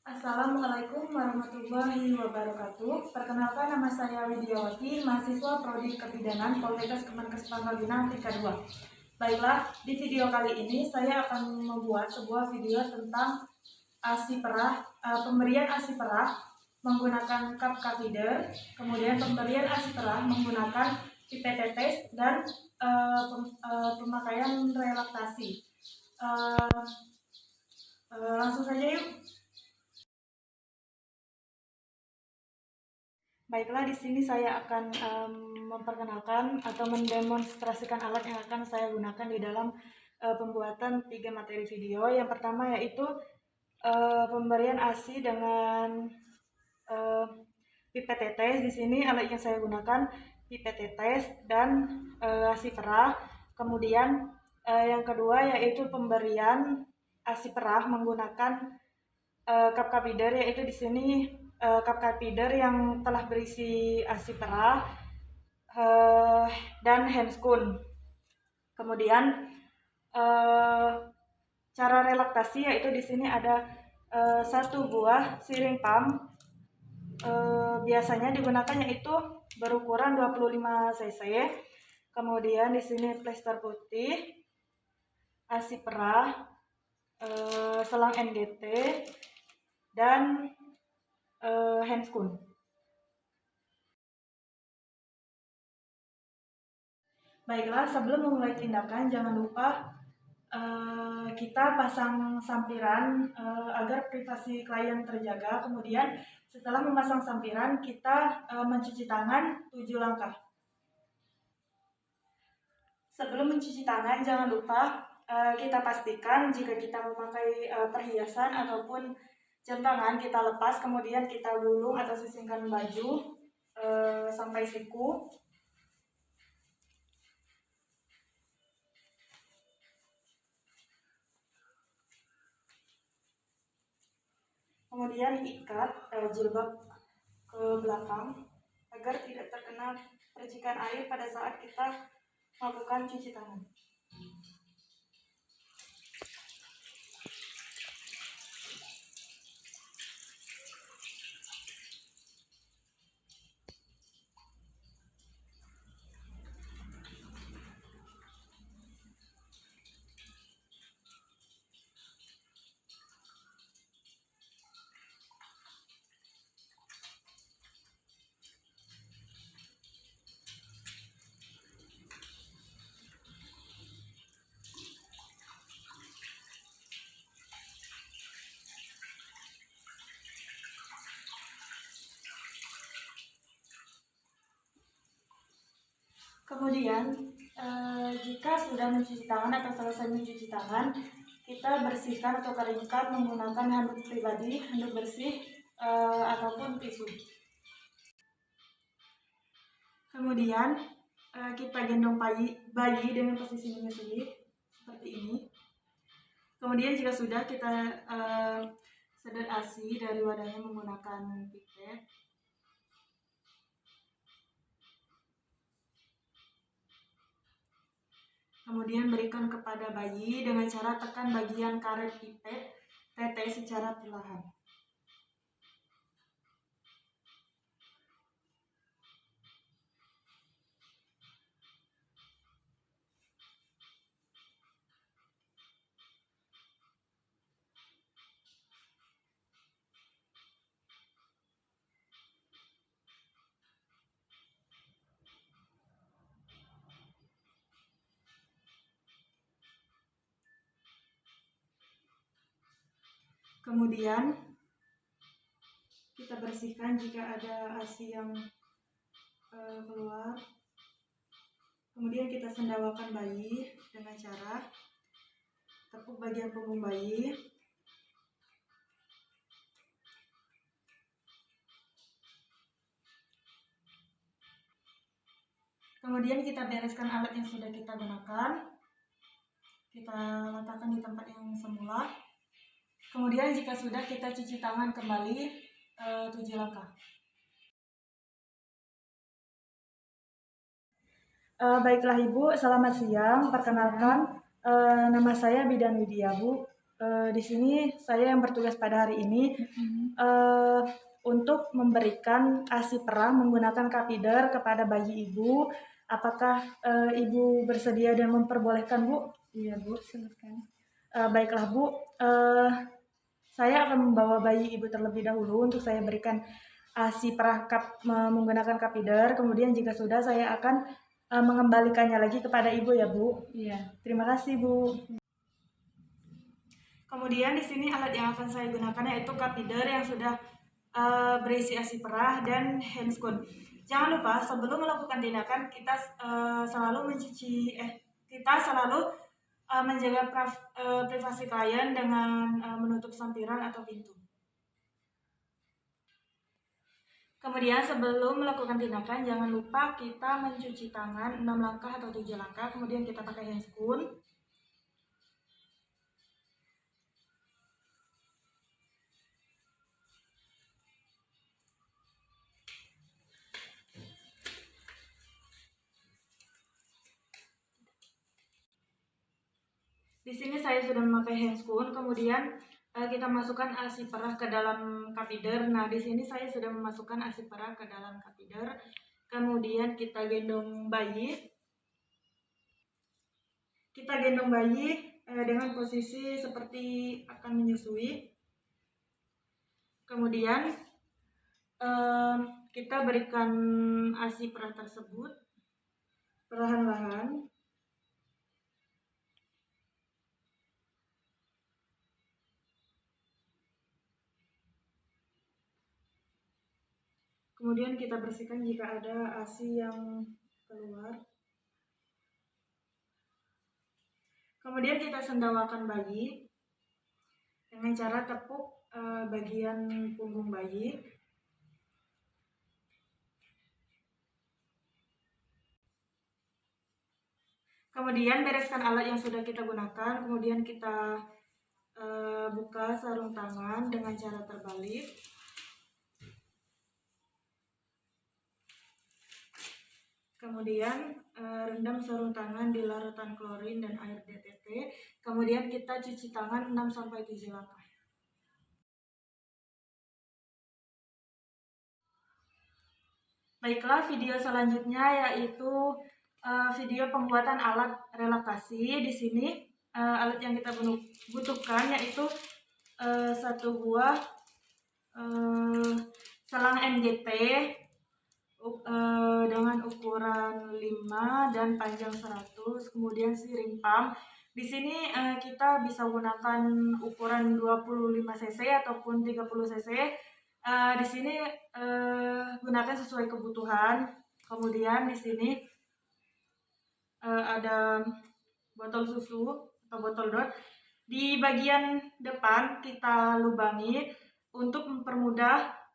Assalamualaikum warahmatullahi wabarakatuh. Perkenalkan, nama saya Widiawati, mahasiswa Prodi Kebidanan Poltekkes Kemenkes Pangkal Pinang tingkat 2. Baiklah, di video kali ini saya akan membuat sebuah video tentang ASI perah, pemberian ASI perah menggunakan cup catheter, kemudian pemberian ASI perah menggunakan pipet tetes dan pemakaian relaksasi. Langsung saja yuk. Baiklah, di sini saya akan memperkenalkan atau mendemonstrasikan alat yang akan saya gunakan di dalam pembuatan 3 materi video. Yang pertama yaitu pemberian ASI dengan pipet tetes. Di sini alat yang saya gunakan pipet tetes dan ASI perah. Kemudian yang kedua yaitu pemberian ASI perah menggunakan cup catheter, yaitu di sini cup catheter yang telah berisi ASI perah dan handscoon. Kemudian cara relaksasi yaitu di sini ada satu buah siring pump. Biasanya digunakan yaitu berukuran 25 cc. Kemudian di sini plester putih, ASI perah, selang NGT dan handscoon. Baiklah, sebelum memulai tindakan jangan lupa kita pasang sampiran agar privasi klien terjaga. Kemudian setelah memasang sampiran kita mencuci tangan 7 langkah. Sebelum mencuci tangan jangan lupa kita pastikan jika kita memakai perhiasan ataupun jam tangan kita lepas, kemudian kita gulung atau sisingkan baju sampai siku. Kemudian ikat jilbab ke belakang agar tidak terkena percikan air pada saat kita melakukan cuci tangan. Kemudian jika sudah mencuci tangan atau selesai mencuci tangan, kita bersihkan atau keringkan menggunakan handuk pribadi, handuk bersih ataupun tisu. Kemudian kita gendong bayi dengan posisi menyusui seperti ini. Kemudian jika sudah, kita sedot ASI dari wadahnya menggunakan pipet. Kemudian berikan kepada bayi dengan cara tekan bagian karet pipet tetes secara perlahan. Kemudian kita bersihkan jika ada ASI yang keluar. Kemudian kita sendawakan bayi dengan cara tepuk bagian punggung bayi. Kemudian kita bereskan alat yang sudah kita gunakan. Kita letakkan di tempat yang semula. Kemudian jika sudah, kita cuci tangan kembali 7 langkah. Baiklah Ibu, selamat siang. Perkenalkan, nama saya Bidan Widya Bu. Di sini saya yang bertugas pada hari ini untuk memberikan ASI perah menggunakan kapider kepada bayi ibu. Apakah ibu bersedia dan memperbolehkan, Bu? Iya, Bu, silakan. Baiklah, Bu. Saya akan membawa bayi ibu terlebih dahulu untuk saya berikan ASI perah menggunakan kapider. Kemudian jika sudah, saya akan mengembalikannya lagi kepada ibu ya, Bu. Iya. Terima kasih, Bu. Kemudian di sini alat yang akan saya gunakan yaitu kapider yang sudah berisi ASI perah dan handscoon. Jangan lupa sebelum melakukan tindakan kita selalu menjaga privasi klien dengan menutup sampiran atau pintu. Kemudian sebelum melakukan tindakan jangan lupa kita mencuci tangan 6 langkah atau 7 langkah, kemudian kita pakai handscoon. Di sini saya sudah memakai handscoon, kemudian kita masukkan ASI perah ke dalam kapider. Nah, di sini saya sudah memasukkan ASI perah ke dalam kapider. Kemudian kita gendong bayi. Kita gendong bayi dengan posisi seperti akan menyusui. Kemudian kita berikan ASI perah tersebut perlahan-lahan. Kemudian kita bersihkan jika ada ASI yang keluar. Kemudian kita sendawakan bayi dengan cara tepuk bagian punggung bayi. Kemudian bereskan alat yang sudah kita gunakan. Kemudian kita buka sarung tangan dengan cara terbalik. Kemudian rendam sarung tangan di larutan klorin dan air DTT. Kemudian kita cuci tangan 6-7 langkah. Baiklah, video selanjutnya yaitu video pembuatan alat relaksasi. Di sini alat yang kita butuhkan yaitu satu buah selang NGT dengan ukuran 5 dan panjang 100, kemudian siring pump. Di sini kita bisa gunakan ukuran 25 cc ataupun 30 cc. Di sini gunakan sesuai kebutuhan. Kemudian di sini ada botol susu atau botol dot. Di bagian depan kita lubangi untuk mempermudah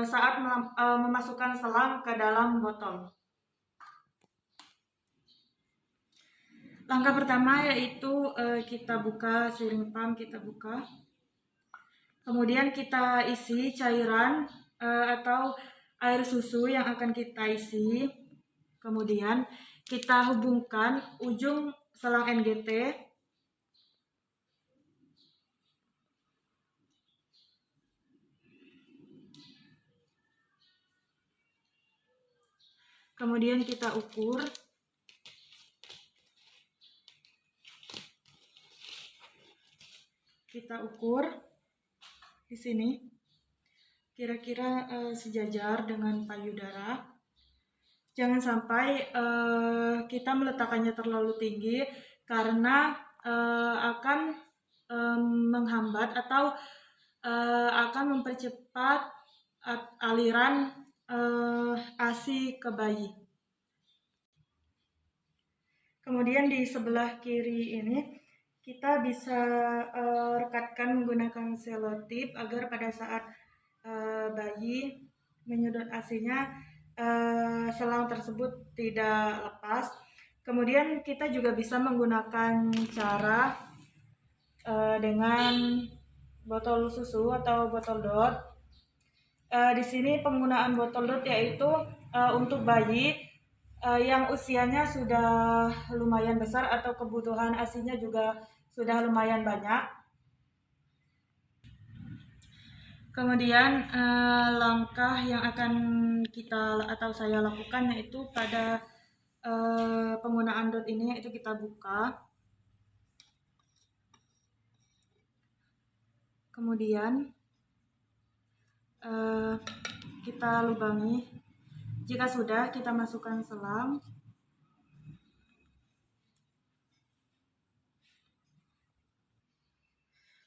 saat memasukkan selang ke dalam botol. Langkah pertama yaitu kita buka siring pump, kita buka. Kemudian kita isi cairan atau air susu yang akan kita isi. Kemudian kita hubungkan ujung selang NGT. Kemudian kita ukur. Kita ukur di sini kira-kira sejajar dengan payudara. Jangan sampai kita meletakkannya terlalu tinggi karena akan menghambat atau akan mempercepat aliran ASI ke bayi. Kemudian di sebelah kiri ini kita bisa rekatkan menggunakan selotip agar pada saat bayi menyedot ASI-nya selang tersebut tidak lepas. Kemudian kita juga bisa menggunakan cara dengan botol susu atau botol dot. Di sini penggunaan botol dot yaitu untuk bayi yang usianya sudah lumayan besar atau kebutuhan ASI-nya juga sudah lumayan banyak. Kemudian langkah yang akan kita atau saya lakukan yaitu pada penggunaan dot ini, yaitu kita buka, kemudian kita lubangi. Jika sudah, kita masukkan selang.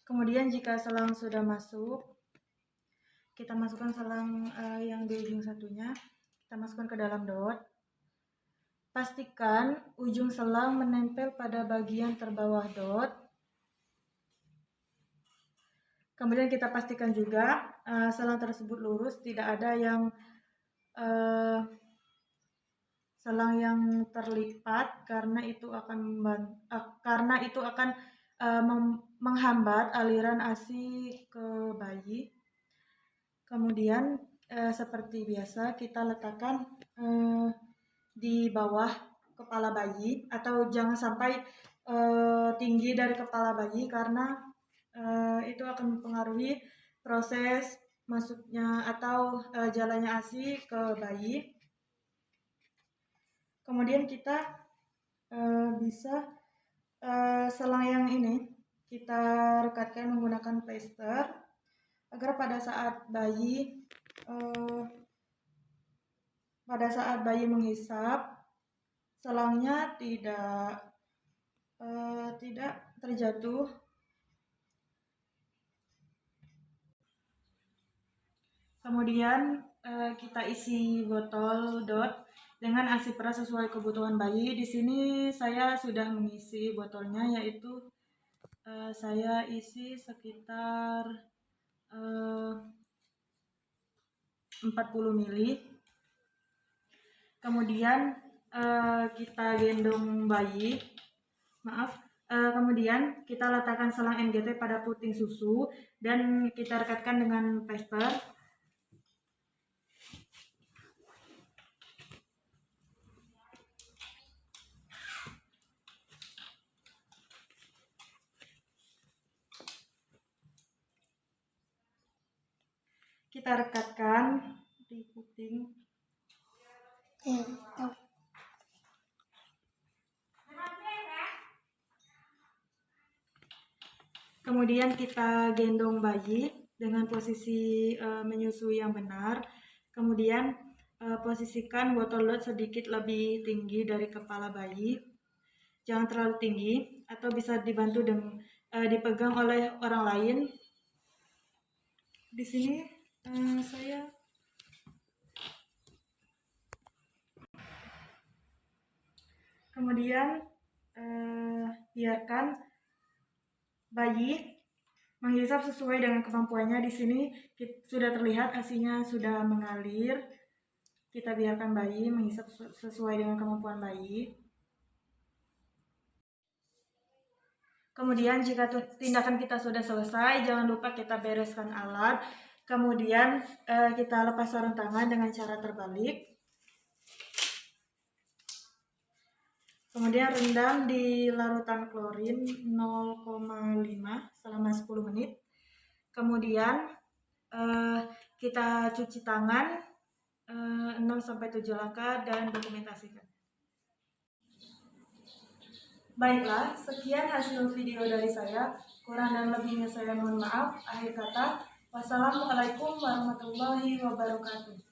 Kemudian jika selang sudah masuk, kita masukkan selang yang di ujung satunya, kita masukkan ke dalam dot. Pastikan ujung selang menempel pada bagian terbawah dot. Kemudian kita pastikan juga selang tersebut lurus, tidak ada yang selang yang terlipat, karena itu akan menghambat aliran ASI ke bayi. Kemudian seperti biasa kita letakkan di bawah kepala bayi, atau jangan sampai tinggi dari kepala bayi, karena itu akan mempengaruhi proses masuknya atau jalannya ASI ke bayi. Kemudian kita bisa selang yang ini kita rekatkan menggunakan plester agar pada saat bayi menghisap, selangnya tidak terjatuh. Kemudian kita isi botol dot dengan ASI peras sesuai kebutuhan bayi. Di sini saya sudah mengisi botolnya, yaitu saya isi sekitar 40 ml. Kemudian kita gendong bayi. Kemudian kita letakkan selang NGT pada puting susu dan kita rekatkan dengan plester. Kita rekatkan di puting. Kemudian kita gendong bayi dengan posisi menyusui yang benar. Kemudian posisikan botol dot sedikit lebih tinggi dari kepala bayi. Jangan terlalu tinggi, atau bisa dibantu dengan dipegang oleh orang lain. Di sini saya kemudian biarkan bayi menghisap sesuai dengan kemampuannya. Di sini sudah terlihat ASI-nya sudah mengalir. Kita biarkan bayi menghisap sesuai dengan kemampuan bayi. Kemudian jika tindakan kita sudah selesai, jangan lupa kita bereskan alat. Kemudian kita lepas sarung tangan dengan cara terbalik. Kemudian rendam di larutan klorin 0,5 selama 10 menit. Kemudian kita cuci tangan 6-7 langkah dan dokumentasikan. Baiklah, sekian hasil video dari saya. Kurang dan lebihnya saya mohon maaf. Akhir kata, wassalamualaikum warahmatullahi wabarakatuh.